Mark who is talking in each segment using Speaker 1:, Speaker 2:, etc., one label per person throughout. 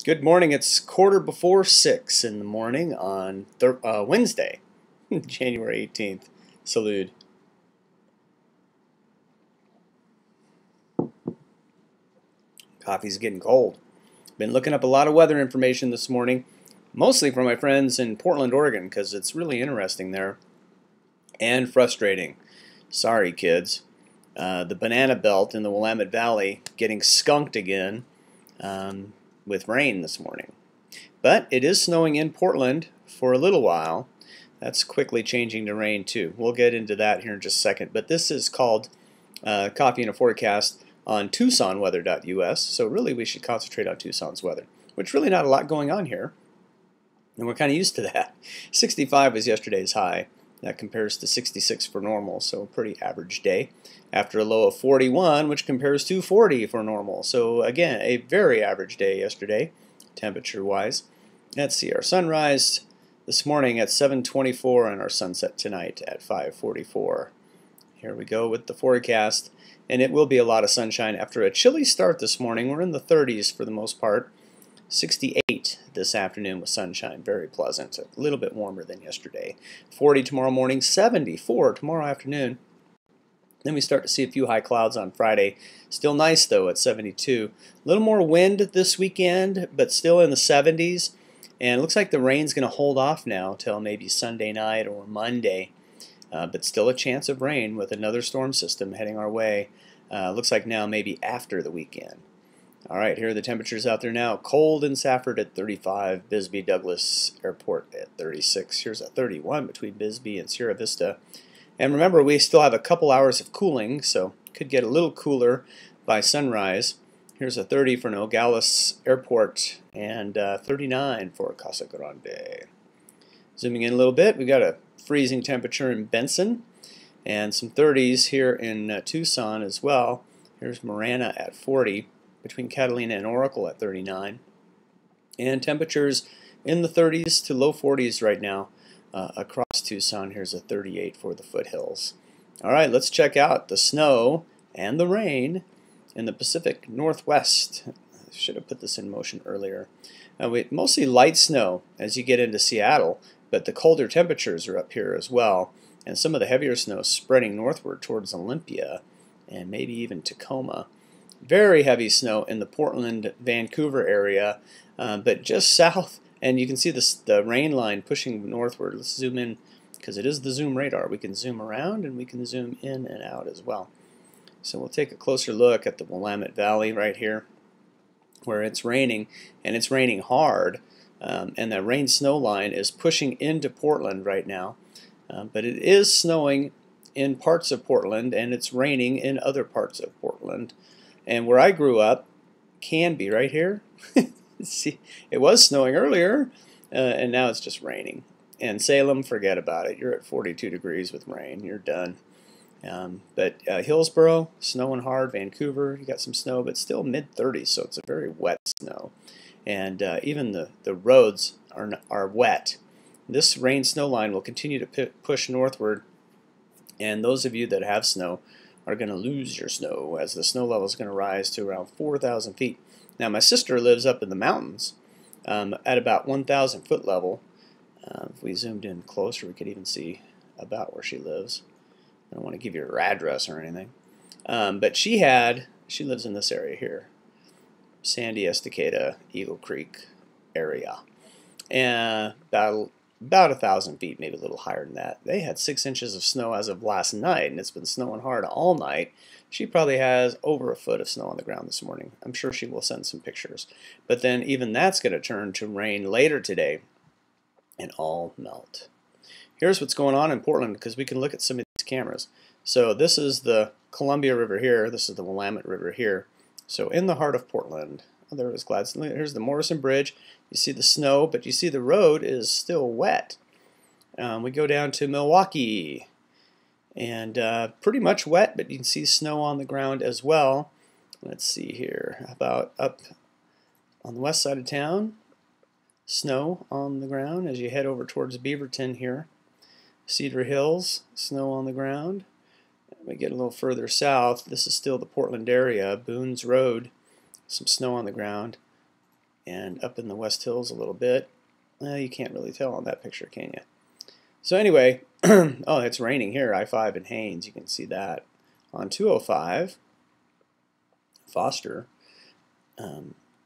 Speaker 1: Good morning. It's 6:15 in the morning on Wednesday, January 18th. Salute. Coffee's getting cold. Been looking up a lot of weather information this morning, mostly from my friends in Portland, Oregon, because it's really interesting there and frustrating. Sorry, kids. The banana belt in the Willamette Valley getting skunked again with rain this morning. But it is snowing in Portland for a little while. That's quickly changing to rain too. We'll get into that here in just a second. But this is called Coffee and a Forecast on TucsonWeather.us. So really we should concentrate on Tucson's weather, which really not a lot going on here. And we're kind of used to that. 65 was yesterday's high. That compares to 66 for normal, so a pretty average day. After a low of 41, which compares to 40 for normal. So again, a very average day yesterday, temperature-wise. Let's see, our sunrise this morning at 7:24 and our sunset tonight at 5:44. Here we go with the forecast, and it will be a lot of sunshine after a chilly start this morning. We're in the 30s for the most part. 68 this afternoon with sunshine, very pleasant, a little bit warmer than yesterday. 40 tomorrow morning, 74 tomorrow afternoon. Then we start to see a few high clouds on Friday. Still nice though at 72. A little more wind this weekend, but still in the 70s. And it looks like the rain's going to hold off now till maybe Sunday night or Monday. But still a chance of rain with another storm system heading our way. Looks like now maybe after the weekend. Alright, here are the temperatures out there now. Cold in Safford at 35, Bisbee Douglas Airport at 36. Here's a 31 between Bisbee and Sierra Vista. And remember, we still have a couple hours of cooling, so could get a little cooler by sunrise. Here's a 30 for Nogales Airport and 39 for Casa Grande. Zooming in a little bit, we got a freezing temperature in Benson and some 30s here in Tucson as well. Here's Marana at 40. Between Catalina and Oracle at 39, and temperatures in the 30s to low 40s right now across Tucson. Here's a 38 for the foothills. All right, let's check out the snow and the rain in the Pacific Northwest. I should have put this in motion earlier. Mostly light snow as you get into Seattle, but the colder temperatures are up here as well, and some of the heavier snow spreading northward towards Olympia and maybe even Tacoma. Very heavy snow in the Portland, Vancouver area, but just south, and you can see the rain line pushing northward. Let's zoom in because it is the zoom radar. We can zoom around and we can zoom in and out as well. So we'll take a closer look at the Willamette Valley right here where it's raining, and it's raining hard, and that rain-snow line is pushing into Portland right now, but it is snowing in parts of Portland and it's raining in other parts of Portland. And where I grew up, Canby, right here, see, it was snowing earlier, and now it's just raining. And Salem, forget about it. You're at 42 degrees with rain. You're done. But Hillsboro, snowing hard. Vancouver, you got some snow, but still mid-30s, so it's a very wet snow. And even the roads are wet. This rain-snow line will continue to push northward, and those of you that have snow are going to lose your snow as the snow level is going to rise to around 4,000 feet. Now my sister lives up in the mountains at about 1,000 foot level. If we zoomed in closer, we could even see about where she lives. I don't want to give you her address or anything. But she lives in this area here, Sandy Estacada, Eagle Creek area. And about 1,000 feet, maybe a little higher than that. They had 6 inches of snow as of last night, and it's been snowing hard all night. She probably has over a foot of snow on the ground this morning. I'm sure she will send some pictures. But then even that's going to turn to rain later today and all melt. Here's what's going on in Portland because we can look at some of these cameras. So this is the Columbia River here. This is the Willamette River here. So in the heart of Portland. Oh, there was Gladstone. Here's the Morrison Bridge. You see the snow, but you see the road is still wet. We go down to Milwaukee, and pretty much wet, but you can see snow on the ground as well. Let's see here. About up on the west side of town, snow on the ground as you head over towards Beaverton here. Cedar Hills, snow on the ground. We get a little further south. This is still the Portland area, Boone's Road. Some snow on the ground. and up in the West Hills a little bit. You can't really tell on that picture, can you? So anyway, oh, it's raining here, I-5 and Haines. You can see that. On 205, Foster,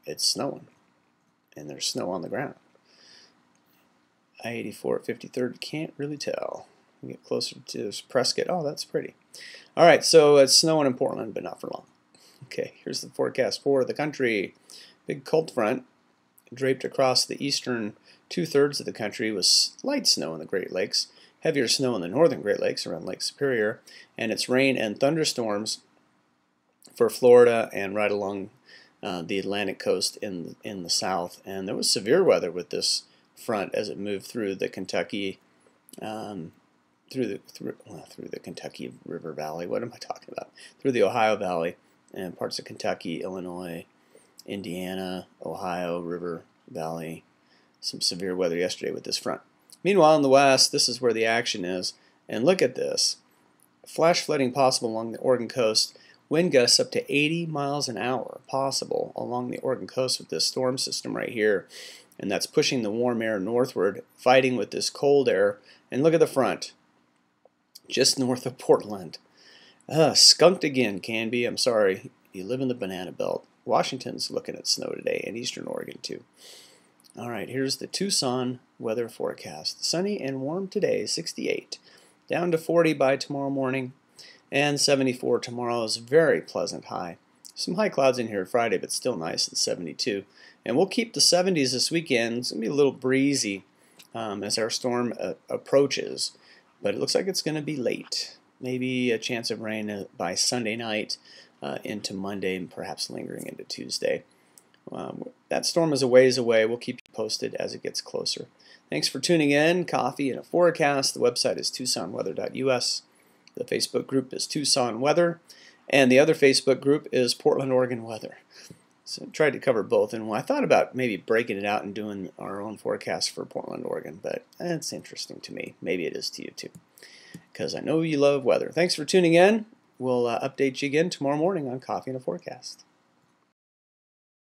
Speaker 1: it's snowing, and there's snow on the ground. I-84 at 53rd, can't really tell. We get closer to Prescott. Oh, that's pretty. All right, so it's snowing in Portland, but not for long. Okay, here's the forecast for the country. Big cold front draped across the eastern 2/3 of the country with light snow in the Great Lakes, heavier snow in the northern Great Lakes around Lake Superior, and it's rain and thunderstorms for Florida and right along the Atlantic coast in the south. And there was severe weather with this front as it moved through the Kentucky through the Kentucky River Valley. What am I talking about? Through the Ohio Valley and parts of Kentucky, Illinois, Indiana, Ohio River Valley. Some severe weather yesterday with this front. Meanwhile, in the west, this is where the action is. And look at this. Flash flooding possible along the Oregon coast. Wind gusts up to 80 miles an hour possible along the Oregon coast with this storm system right here. And that's pushing the warm air northward, fighting with this cold air. And look at the front, just north of Portland. Skunked again, Canby. I'm sorry. You live in the banana belt. Washington's looking at snow today, and eastern Oregon too. All right, here's the Tucson weather forecast. Sunny and warm today, 68. Down to 40 by tomorrow morning, and 74 tomorrow is a very pleasant high. Some high clouds in here Friday, but still nice at 72. And we'll keep the 70s this weekend. It's going to be a little breezy as our storm approaches, but it looks like it's going to be late. Maybe a chance of rain by Sunday night into Monday and perhaps lingering into Tuesday. That storm is a ways away. We'll keep you posted as it gets closer. Thanks for tuning in. Coffee and a forecast. The website is tucsonweather.us. The Facebook group is Tucson Weather. And the other Facebook group is Portland, Oregon Weather. So I tried to cover both. And I thought about maybe breaking it out and doing our own forecast for Portland, Oregon. But it's interesting to me. Maybe it is to you too, because I know you love weather. Thanks for tuning in. We'll update you again tomorrow morning on Coffee and a Forecast.